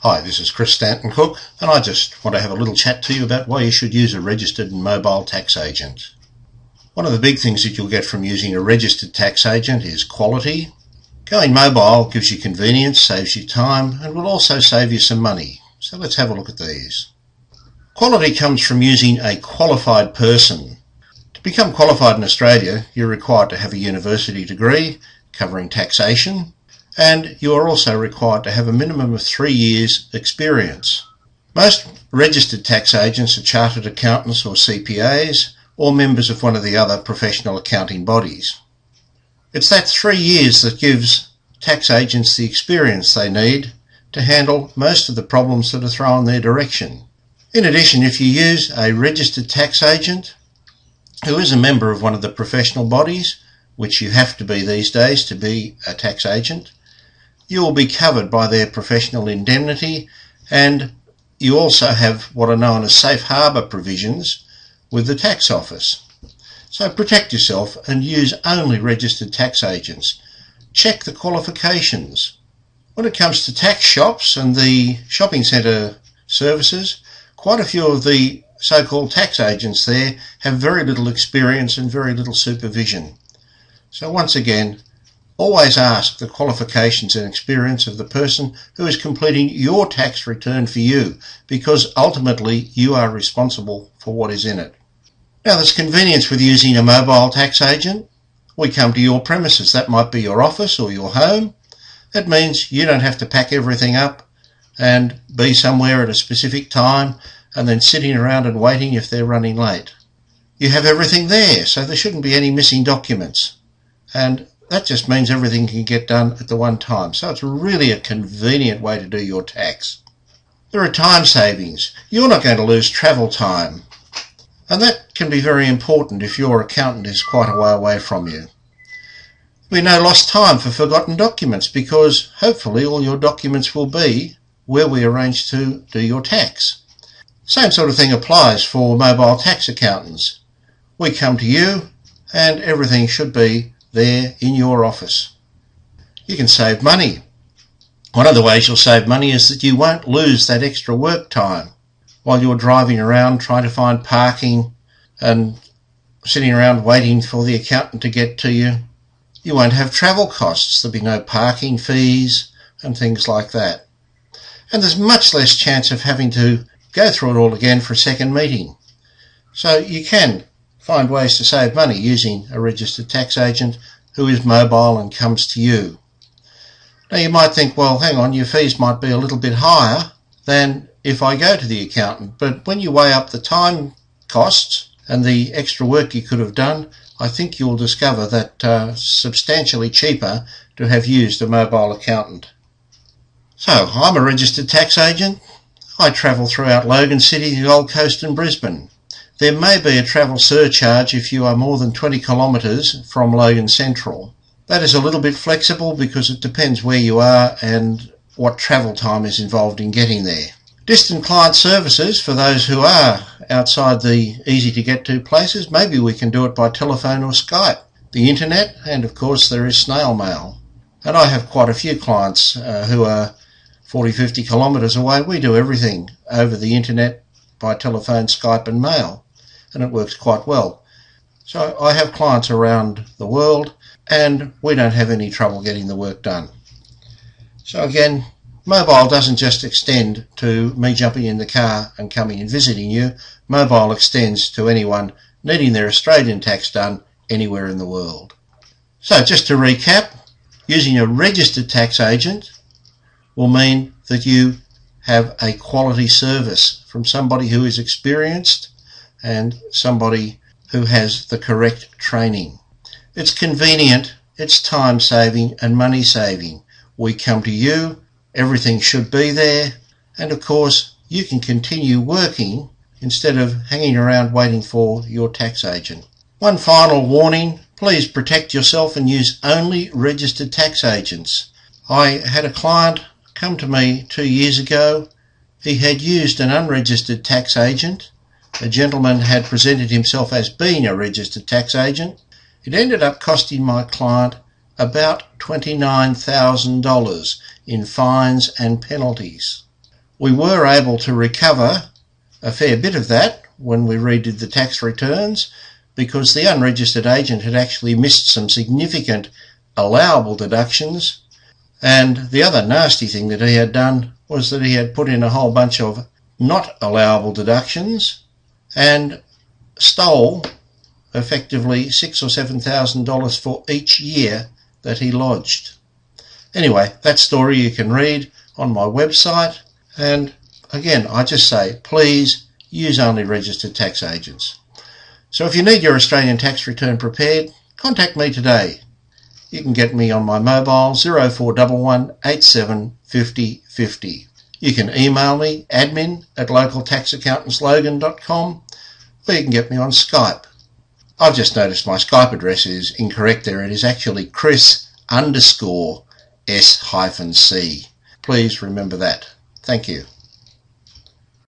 Hi, this is Chris Stanton Cook, and I just want to have a little chat to you about why you should use a registered mobile tax agent. One of the big things that you'll get from using a registered tax agent is quality. Going mobile gives you convenience, saves you time, and will also save you some money. So let's have a look at these. Quality comes from using a qualified person. To become qualified in Australia, you're required to have a university degree covering taxation, and you are also required to have a minimum of 3 years experience. Most registered tax agents are chartered accountants or CPAs or members of one of the other professional accounting bodies. It's that 3 years that gives tax agents the experience they need to handle most of the problems that are thrown their direction. In addition, if you use a registered tax agent who is a member of one of the professional bodies, which you have to be these days to be a tax agent, you will be covered by their professional indemnity, and you also have what are known as safe harbour provisions with the tax office. So protect yourself and use only registered tax agents. Check the qualifications. When it comes to tax shops and the shopping centre services, quite a few of the so-called tax agents there have very little experience and very little supervision. So once again, always ask the qualifications and experience of the person who is completing your tax return for you, because ultimately you are responsible for what is in it. Now, there's convenience with using a mobile tax agent. We come to your premises. That might be your office or your home. That means you don't have to pack everything up and be somewhere at a specific time and then sitting around and waiting if they're running late. You have everything there, so there shouldn't be any missing documents. And that just means everything can get done at the one time. So it's really a convenient way to do your tax. There are time savings. You're not going to lose travel time. And that can be very important if your accountant is quite a way away from you. We no lost time for forgotten documents, because hopefully all your documents will be where we arrange to do your tax. Same sort of thing applies for mobile tax accountants. We come to you and everything should be there in your office. You can save money. One of the ways you'll save money is that you won't lose that extra work time while you're driving around trying to find parking and sitting around waiting for the accountant to get to you. You won't have travel costs. There'll be no parking fees and things like that. And there's much less chance of having to go through it all again for a second meeting. So you can find ways to save money using a registered tax agent who is mobile and comes to you. Now you might think, well, hang on, your fees might be a little bit higher than if I go to the accountant. But when you weigh up the time costs and the extra work you could have done, I think you'll discover that substantially cheaper to have used a mobile accountant. So I'm a registered tax agent. I travel throughout Logan City, the Gold Coast and Brisbane. There may be a travel surcharge if you are more than 20 kilometres from Logan Central. That is a little bit flexible because it depends where you are and what travel time is involved in getting there. Distant client services, for those who are outside the easy to get to places, maybe we can do it by telephone or Skype, the internet, and of course there is snail mail. And I have quite a few clients who are 40-50 kilometres away. We do everything over the internet by telephone, Skype and mail, and it works quite well. So I have clients around the world and we don't have any trouble getting the work done. So again, mobile doesn't just extend to me jumping in the car and coming and visiting you. Mobile extends to anyone needing their Australian tax done anywhere in the world. So just to recap, using a registered tax agent will mean that you have a quality service from somebody who is experienced and somebody who has the correct training. It's convenient, it's time saving and money saving. We come to you, everything should be there, and of course you can continue working instead of hanging around waiting for your tax agent. One final warning, please protect yourself and use only registered tax agents. I had a client come to me 2 years ago. He had used an unregistered tax agent. A gentleman had presented himself as being a registered tax agent. It ended up costing my client about $29,000 in fines and penalties. We were able to recover a fair bit of that when we redid the tax returns, because the unregistered agent had actually missed some significant allowable deductions. And the other nasty thing that he had done was that he had put in a whole bunch of not allowable deductions and stole effectively $6,000 or $7,000 for each year that he lodged. Anyway, that story you can read on my website. And again, I just say, please use only registered tax agents. So if you need your Australian tax return prepared, contact me today. You can get me on my mobile 0411 87 50 50. You can email me admin@localtaxaccountantslogan.com, or you can get me on Skype. I've just noticed my Skype address is incorrect there. It is actually Chris_S-C. Please remember that. Thank you.